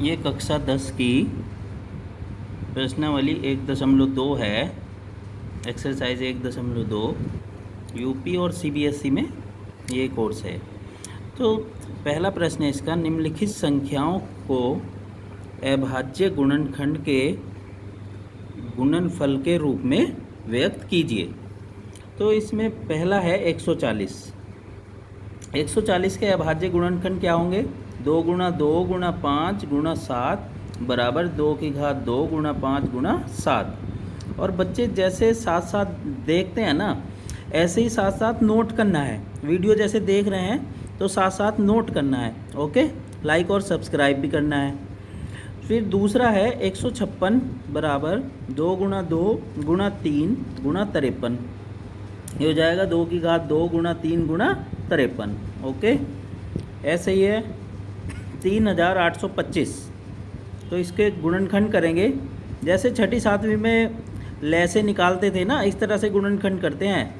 ये कक्षा 10 की प्रश्नावली 1.2 है। एक्सरसाइज 1.2 यूपी और सीबीएसई में ये कोर्स है। तो पहला प्रश्न है इसका, निम्नलिखित संख्याओं को अभाज्य गुणनखंड के गुणनफल के रूप में व्यक्त कीजिए। तो इसमें पहला है 140। 140 के अभाज्य गुणनखंड क्या होंगे? 2 गुणा 2 गुणा 5 गुणा 7 बराबर 2 की घात 2 गुणा 5 गुणा 7। और बच्चे जैसे साथ साथ देखते हैं ना, ऐसे ही साथ साथ नोट करना है। वीडियो जैसे देख रहे हैं तो साथ साथ नोट करना है। ओके, लाइक और सब्सक्राइब भी करना है। फिर दूसरा है 156 बराबर 2 गुणा 2 गुणा 3 गुणा 53। ये हो जाएगा 2 की घात 2 गुणा 3 गुणा 53। ओके, ऐसे ही है 3825। तो इसके गुणनखंड करेंगे जैसे छठी सातवीं में लैसे निकालते थे ना, इस तरह से गुणनखंड करते हैं।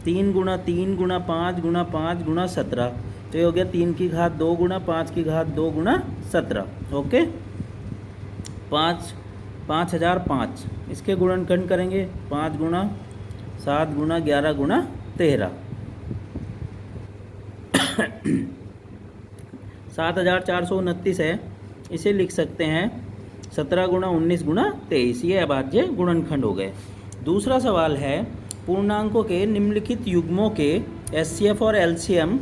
3 गुणा 3 गुणा 5 गुणा 5 गुणा 17। तो ये हो गया 3 की घात 2 गुणा 5 की घात 2 गुणा 17। ओके, 5005। इसके गुणनखंड करेंगे 5 गुणा 7 गुणा 11 गुणा 13। 7429 है, इसे लिख सकते हैं 17 गुणा 19 गुणा 23। ये अभाज्य गुणनखंड हो गए। दूसरा सवाल है, पूर्णांकों के निम्नलिखित युग्मों के एचसीएफ और एलसीएम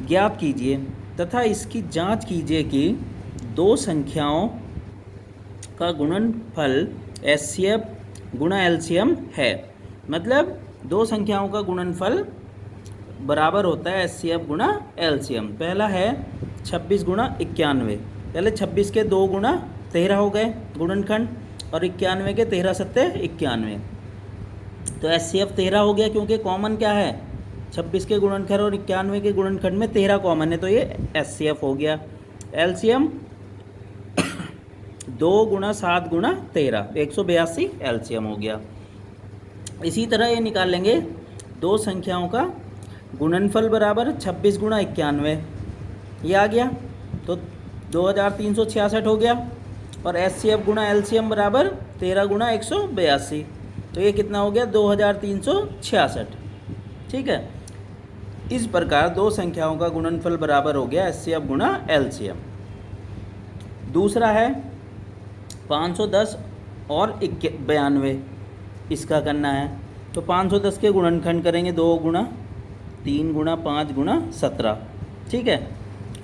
ज्ञात कीजिए तथा इसकी जांच कीजिए कि दो संख्याओं का गुणनफल एचसीएफ गुणा एलसीएम है। मतलब दो संख्याओं का गुणनफल बराबर होता है एचसीएफ गुणा एलसीएम। पहला है 26 गुणा 91। पहले 26 के 2 गुणा 13 हो गए गुणनखंड, और 91 के 13 सत्ते 91। तो एचसीएफ 13 हो गया, क्योंकि कॉमन क्या है? 26 के गुणनखंड और 91 के गुणनखंड में 13 कॉमन है, तो ये एचसीएफ हो गया। एलसीएम 2 गुणा 7 गुणा 13, 182 एलसीएम हो गया। इसी तरह ये निकाल लेंगे दो संख्याओं का गुणनफल बराबर 26 गुणा 91, ये आ गया तो 2366 हो गया। और एचसीएफ गुणा एलसीएम बराबर 13 गुणा 182, तो ये कितना हो गया? 2366। ठीक है, इस प्रकार दो संख्याओं का गुणनफल बराबर हो गया एचसीएफ गुणा एलसीएम। दूसरा है 510 और 92, इसका करना है। तो 510 के गुणनखंड करेंगे 2 गुणा 3 गुणा 5 गुणा 17। ठीक है,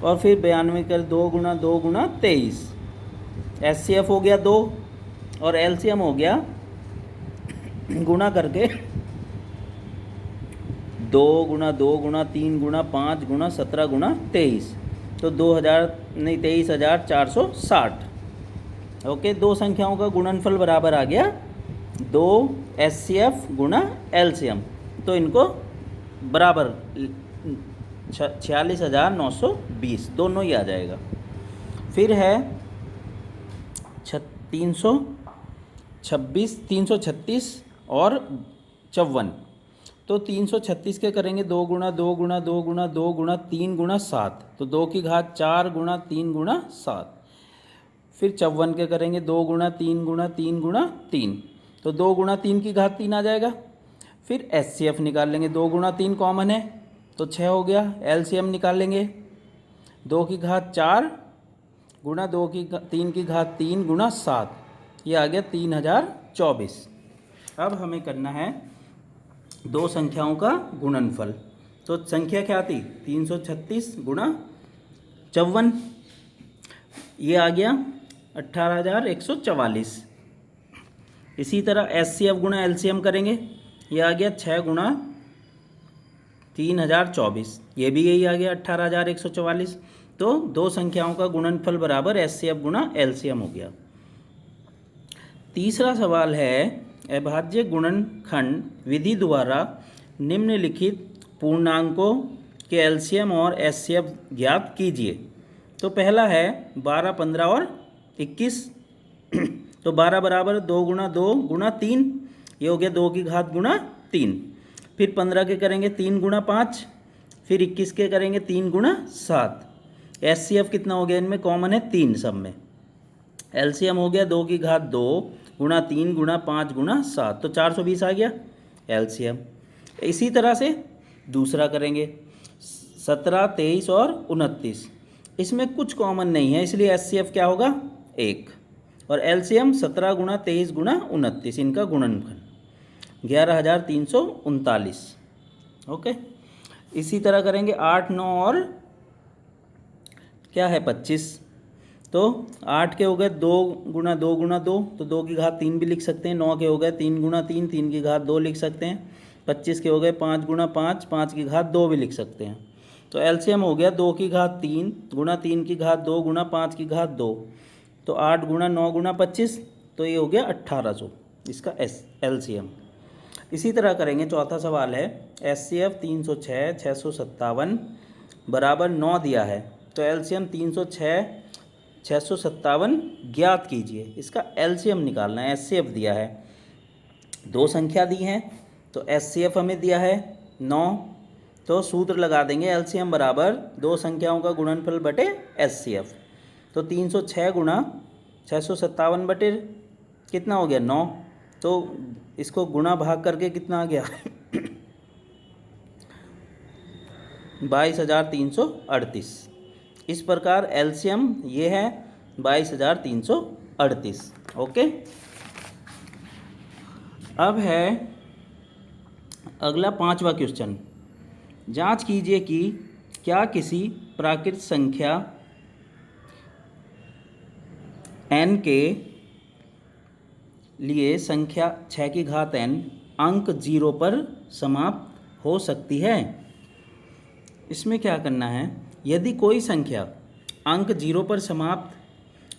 और फिर 92 कर 2 गुणा 2 गुणा 23। एचसीएफ हो गया 2 और एलसीएम हो गया गुणा करके 2 गुणा 2 गुणा 3 गुणा 5 गुणा 17 गुणा 23। तो 23,460। ओके, दो संख्याओं का गुणनफल बराबर आ गया 2 एचसीएफ गुणा एलसीएम। तो इनको बराबर 46,920 दोनों ही आ जाएगा। फिर है 336 और 54। तो 336 के करेंगे 2 गुणा 2 गुणा 2 गुणा 2 गुणा 3 गुणा 7। तो 2 की घात 4 गुणा 3 गुणा 7। फिर 54 के करेंगे 2 गुणा 3 गुणा 3 गुणा 3। तो 2 गुणा 3 की घात 3 आ जाएगा। फिर एचसीएफ निकाल लेंगे, 2 गुणा 3 कॉमन है तो 6 हो गया। एलसीएम निकाल लेंगे 2 की घात 4 गुणा 3 की घात 3 गुणा 7। ये आ गया 3024। अब हमें करना है दो संख्याओं का गुणनफल। तो संख्या क्या थी? 336 गुणा 54, ये आ गया 18,144। इसी तरह एचसीएफ गुणा एलसीएम करेंगे, ये आ गया 6 गुणा 3024, ये भी यही आ गया 18,144। तो दो संख्याओं का गुणनफल बराबर एचसीएफ गुणा एलसीएम हो गया। तीसरा सवाल है, अभाज्य गुणनखंड विधि द्वारा निम्नलिखित पूर्णांकों के एलसीएम और एचसीएफ ज्ञात कीजिए। तो पहला है 12, 15 और 21। तो 12 बराबर 2 गुणा 2 गुणा 3, ये हो गया 2 की घात गुणा 3। फिर 15 के करेंगे 3 गुणा 5। फिर 21 के करेंगे 3 गुणा 7। एचसीएफ कितना हो गया? इनमें कॉमन है 3 सब में, एलसीएम हो गया 2 की घात 2 गुणा 3 गुणा 5 गुणा 7, तो 420 आ गया एलसीएम। इसी तरह से दूसरा करेंगे 17, 23 और 29। इसमें कुछ कॉमन नहीं है, इसलिए एचसीएफ क्या होगा 1, और एलसीएम 17 गुणा 23 गुणा 29, इनका गुणनफल 11,339। ओके, इसी तरह करेंगे 8, 9 और क्या है 25। तो 8 के हो गए 2 गुणा 2 गुणा 2, तो 2 की घात 3 भी लिख सकते हैं। 9 के हो गए 3 गुणा 3, 3 की घात 2 लिख सकते हैं। 25 के हो गए 5 गुणा 5, 5 की घात 2 भी लिख सकते हैं। तो एलसीएम हो गया 2 की घात 3 गुणा 3 की घात 2 गुणा 5 की घात 2, तो 8 गुणा 9 गुणा 25, तो ये हो गया 1800 इसका एलसीएम। इसी तरह करेंगे, चौथा सवाल है एचसीएफ 306, 657 बराबर 9 दिया है, तो एलसीएम 306, 657 ज्ञात कीजिए। इसका एलसीएम निकालना है। एचसीएफ दिया है, दो संख्या दी हैं, तो एचसीएफ हमें दिया है 9, तो सूत्र लगा देंगे एलसीएम बराबर दो संख्याओं का गुणनफल बटे एचसीएफ। तो 306 गुणा 657 बटे कितना हो गया 9, तो इसको गुणा भाग करके कितना आ गया 22,338। इस प्रकार एलसीएम ये है 22,338। ओके, अब है अगला 5वां क्वेश्चन। जांच कीजिए कि क्या किसी प्राकृत संख्या n के लिए संख्या 6 की घात n अंक 0 पर समाप्त हो सकती है। इसमें क्या करना है, यदि कोई संख्या अंक 0 पर समाप्त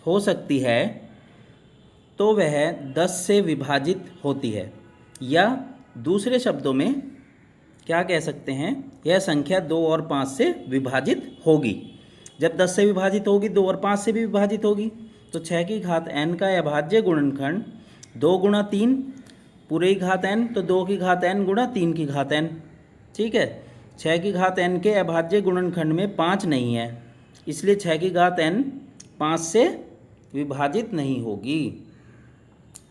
हो सकती है तो वह 10 से विभाजित होती है, या दूसरे शब्दों में क्या कह सकते हैं, यह संख्या 2 और 5 से विभाजित होगी। जब 10 से विभाजित होगी 2 और 5 से भी विभाजित होगी, तो 6 की घात n का अभाज्य गुणनखंड 2 गुणा 3 पूरे की घात n, तो 2 की घात n गुणा 3 की घात n। ठीक है, 6 की घात n के अभाज्य गुणनखंड में 5 नहीं है, इसलिए 6 की घात n 5 से विभाजित नहीं होगी।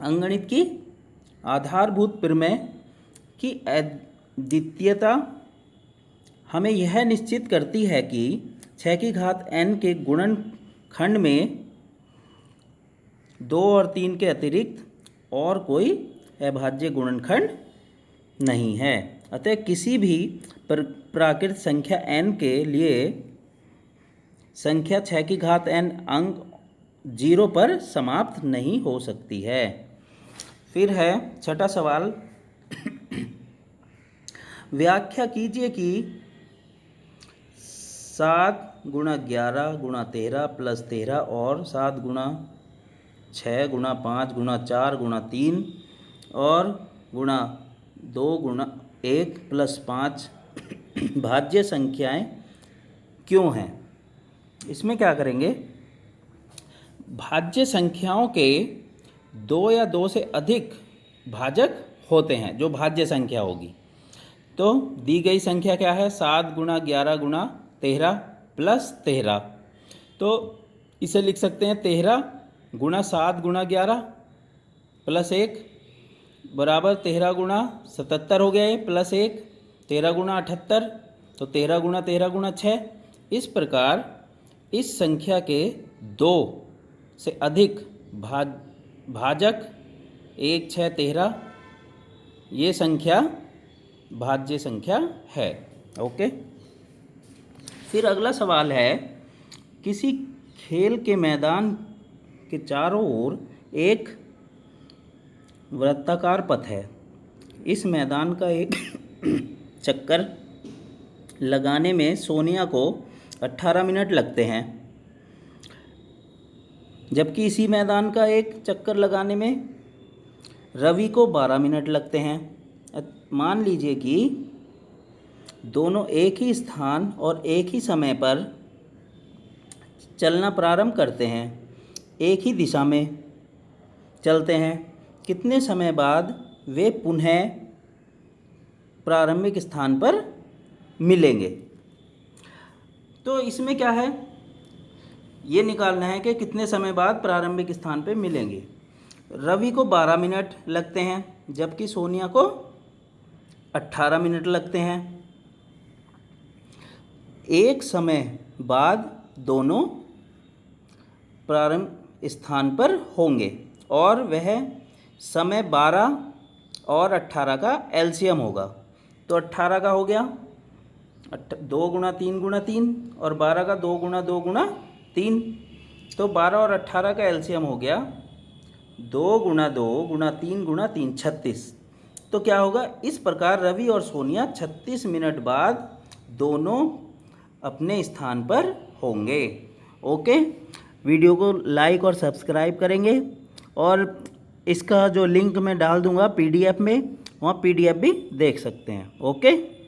अंकगणित की आधारभूत प्रमेय की अद्वितीयता हमें यह निश्चित करती है कि 6 की घात n के गुणनखंड में 2 और 3 के अतिरिक्त और कोई अभाज्य गुणनखंड नहीं है। अतः किसी भी प्राकृत संख्या n के लिए संख्या 6 की घात n अंक 0 पर समाप्त नहीं हो सकती है। फिर है छठा सवाल, व्याख्या कीजिए कि 7 गुणा 11 गुणा 13 प्लस 13 और 7 गुणा 6 गुणा 5 गुणा 4 गुणा 3 और गुणा 2 गुणा 1 प्लस 5 भाज्य संख्याएं क्यों हैं। इसमें क्या करेंगे, भाज्य संख्याओं के 2 या 2 से अधिक भाजक होते हैं। जो भाज्य संख्या होगी, तो दी गई संख्या क्या है 7 गुणा 11 गुणा 13 प्लस 13, तो इसे लिख सकते हैं 13 गुणा 7 गुणा 11 प्लस 1 बराबर 13 गुणा 77 हो गया ये प्लस 1, 13 गुणा 78, तो 13 गुणा 6। इस प्रकार इस संख्या के 2 से अधिक भाजक 1, 6, 13 ये संख्या भाज्य संख्या है। ओके, फिर अगला सवाल है, किसी खेल के मैदान के चारों ओर एक वृत्ताकार पथ है। इस मैदान का एक चक्कर लगाने में सोनिया को 18 मिनट लगते हैं, जबकि इसी मैदान का एक चक्कर लगाने में रवि को 12 मिनट लगते हैं। मान लीजिए कि दोनों एक ही स्थान और एक ही समय पर चलना प्रारंभ करते हैं, एक ही दिशा में चलते हैं। कितने समय बाद वे पुनः प्रारंभिक स्थान पर मिलेंगे। तो इसमें क्या है, ये निकालना है कि कितने समय बाद प्रारंभिक स्थान पे मिलेंगे। रवि को 12 मिनट लगते हैं, जबकि सोनिया को 18 मिनट लगते हैं। एक समय बाद दोनों प्रारंभ स्थान पर होंगे और वह समय 12 और 18 का एलसीएम होगा। तो 18 का हो गया 2 गुणा 3 गुणा 3 और 12 का 2 गुणा 2 गुणा 3। तो 12 और 18 का एलसीएम हो गया 2 गुणा 2 गुणा 3 गुणा 3 36। तो क्या होगा, इस प्रकार रवि और सोनिया 36 मिनट बाद दोनों अपने स्थान पर होंगे। ओके, वीडियो को लाइक और सब्सक्राइब करेंगे और इसका जो लिंक मैं डाल दूंगा पीडीएफ में, वहाँ पीडीएफ भी देख सकते हैं। ओके।